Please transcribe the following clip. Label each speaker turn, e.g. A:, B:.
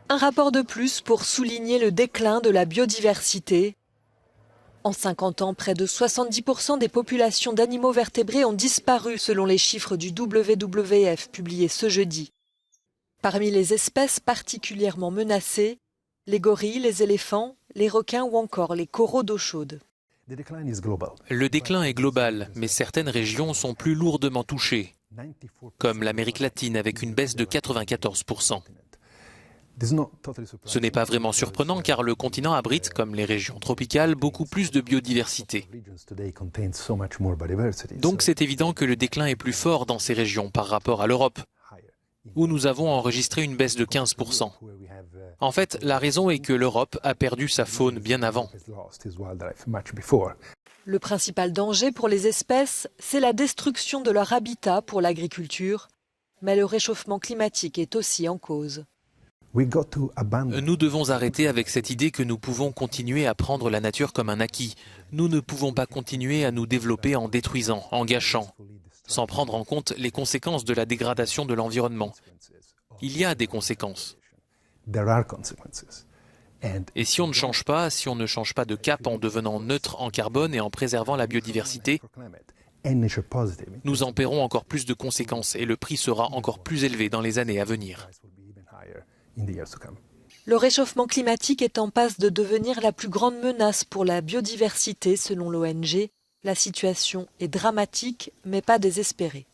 A: Un rapport de plus pour souligner le déclin de la biodiversité. En 50 ans, près de 70% des populations d'animaux vertébrés ont disparu selon les chiffres du WWF publiés ce jeudi. Parmi les espèces particulièrement menacées, les gorilles, les éléphants, les requins ou encore les coraux d'eau chaude.
B: Le déclin est global, mais certaines régions sont plus lourdement touchées, comme l'Amérique latine avec une baisse de 94%. Ce n'est pas vraiment surprenant car le continent abrite, comme les régions tropicales, beaucoup plus de biodiversité. Donc c'est évident que le déclin est plus fort dans ces régions par rapport à l'Europe, où nous avons enregistré une baisse de 15%. En fait, la raison est que l'Europe a perdu sa faune bien avant.
A: Le principal danger pour les espèces, c'est la destruction de leur habitat pour l'agriculture, mais le réchauffement climatique est aussi en cause.
B: Nous devons arrêter avec cette idée que nous pouvons continuer à prendre la nature comme un acquis. Nous ne pouvons pas continuer à nous développer en détruisant, en gâchant, sans prendre en compte les conséquences de la dégradation de l'environnement. Il y a des conséquences. Et si on ne change pas, si on ne change pas de cap en devenant neutre en carbone et en préservant la biodiversité, nous en paierons encore plus de conséquences et le prix sera encore plus élevé dans les années à venir.
A: Le réchauffement climatique est en passe de devenir la plus grande menace pour la biodiversité selon l'ONG. La situation est dramatique mais pas désespérée.